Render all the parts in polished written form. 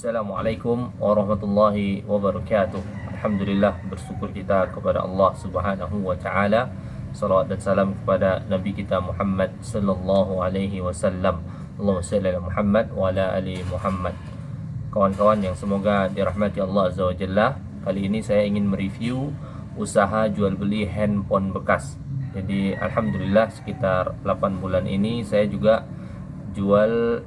Assalamualaikum warahmatullahi wabarakatuh. Alhamdulillah, bersyukur kita kepada Allah Subhanahu wa taala. Salawat dan salam kepada Nabi kita Muhammad sallallahu alaihi wasallam. Allahumma shalli ala Muhammad wa ala ali Muhammad. Kawan-kawan yang semoga dirahmati Allah Azza wa Jalla, kali ini saya ingin mereview usaha jual beli handphone bekas. Jadi alhamdulillah sekitar 8 bulan ini saya juga jual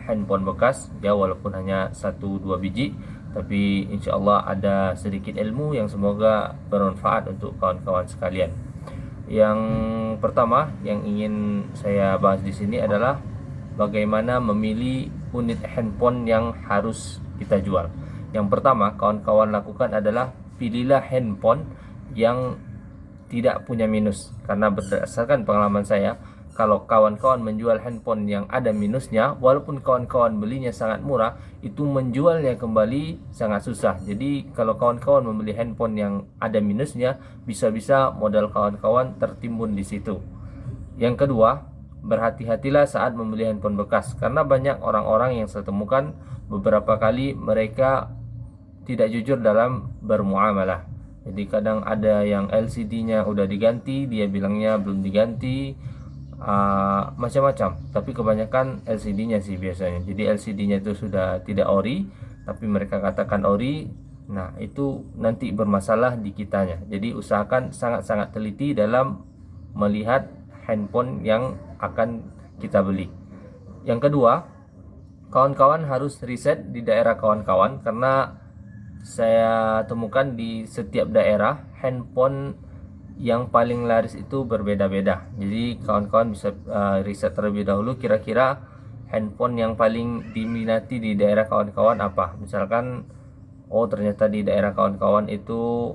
handphone bekas ya, walaupun hanya 1-2 biji, tapi insya Allah ada sedikit ilmu yang semoga bermanfaat untuk kawan-kawan sekalian. Yang pertama yang ingin saya bahas di sini adalah bagaimana memilih unit handphone yang harus kita jual. Yang pertama kawan-kawan lakukan adalah pilihlah handphone yang tidak punya minus, karena berdasarkan pengalaman saya, kalau kawan-kawan menjual handphone yang ada minusnya, walaupun kawan-kawan belinya sangat murah, itu menjualnya kembali sangat susah. Jadi kalau kawan-kawan membeli handphone yang ada minusnya, bisa-bisa modal kawan-kawan tertimbun di situ. Yang kedua, berhati-hatilah saat membeli handphone bekas, karena banyak orang-orang yang saya temukan beberapa kali mereka tidak jujur dalam bermuamalah. Jadi kadang ada yang LCD-nya udah diganti, dia bilangnya belum diganti. Macam-macam, tapi kebanyakan LCD-nya sih biasanya. Jadi LCD-nya itu sudah tidak ori, tapi mereka katakan ori. Nah, itu nanti bermasalah di kitanya. Jadi usahakan sangat-sangat teliti dalam melihat handphone yang akan kita beli. Yang kedua, kawan-kawan harus riset di daerah kawan-kawan, karena saya temukan di setiap daerah handphone yang paling laris itu berbeda-beda. Jadi kawan-kawan bisa riset terlebih dahulu kira-kira handphone yang paling diminati di daerah kawan-kawan apa. Misalkan ternyata di daerah kawan-kawan itu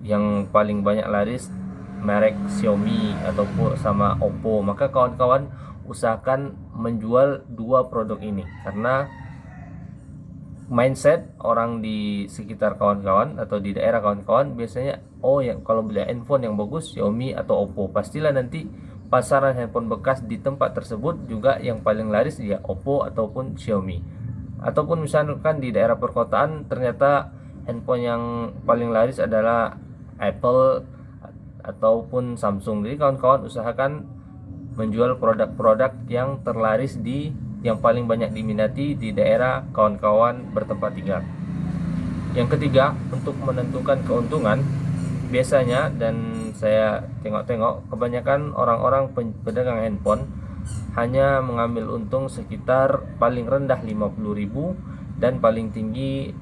yang paling banyak laris merek Xiaomi ataupun sama Oppo, maka kawan-kawan usahakan menjual dua produk ini, karena mindset orang di sekitar kawan-kawan atau di daerah kawan-kawan biasanya yang kalau beli handphone yang bagus Xiaomi atau Oppo, pastilah nanti pasaran handphone bekas di tempat tersebut juga yang paling laris ya Oppo ataupun Xiaomi. Ataupun misalkan di daerah perkotaan ternyata handphone yang paling laris adalah Apple ataupun Samsung. Jadi kawan-kawan usahakan menjual produk-produk yang terlaris yang paling banyak diminati di daerah kawan-kawan bertempat tinggal. Yang ketiga, untuk menentukan keuntungan, biasanya dan saya tengok-tengok kebanyakan orang-orang pedagang handphone hanya mengambil untung sekitar paling rendah 50.000 dan paling tinggi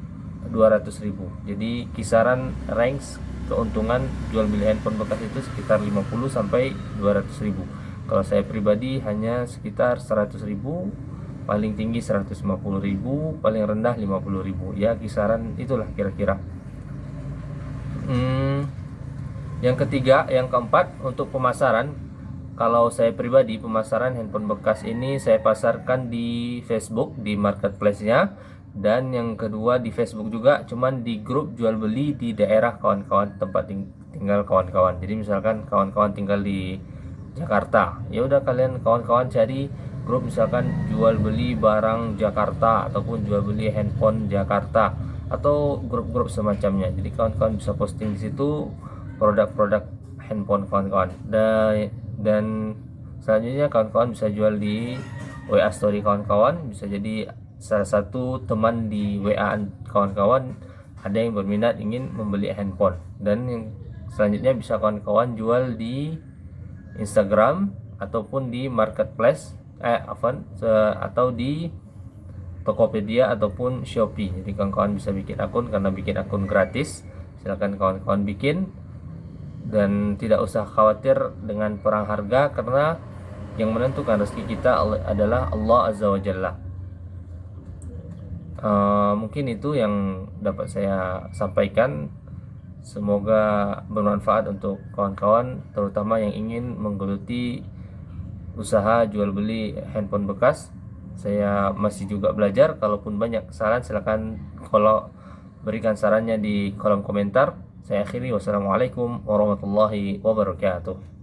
200.000. Jadi kisaran range keuntungan jual beli handphone bekas itu sekitar 50 sampai 200.000. Kalau saya pribadi hanya sekitar 100.000, paling tinggi 150.000, paling rendah 50.000. Ya kisaran itulah kira-kira. Yang keempat, untuk pemasaran. Kalau saya pribadi pemasaran handphone bekas ini saya pasarkan di Facebook, di marketplace-nya. Dan yang kedua di Facebook juga, cuman di grup jual beli di daerah kawan-kawan tempat tinggal kawan-kawan. Jadi misalkan kawan-kawan tinggal di Jakarta, ya udah kalian kawan-kawan cari grup misalkan jual beli barang Jakarta ataupun jual beli handphone Jakarta atau grup-grup semacamnya. Jadi kawan-kawan bisa posting di situ produk-produk handphone kawan-kawan. Dan selanjutnya kawan-kawan bisa jual di WA story kawan-kawan. Bisa jadi salah satu teman di WA kawan-kawan ada yang berminat ingin membeli handphone. Dan yang selanjutnya bisa kawan-kawan jual di Instagram ataupun di marketplace atau di Tokopedia ataupun Shopee. Jadi kawan-kawan bisa bikin akun, karena bikin akun gratis. Silakan kawan-kawan bikin dan tidak usah khawatir dengan perang harga, karena yang menentukan rezeki kita adalah Allah Azza wa Jalla. Mungkin itu yang dapat saya sampaikan. Semoga bermanfaat untuk kawan-kawan, terutama yang ingin menggeluti usaha jual beli handphone bekas. Saya masih juga belajar. Kalaupun banyak kesalahan, silakan kalau berikan sarannya di kolom komentar. Saya akhiri, wassalamualaikum warahmatullahi wabarakatuh.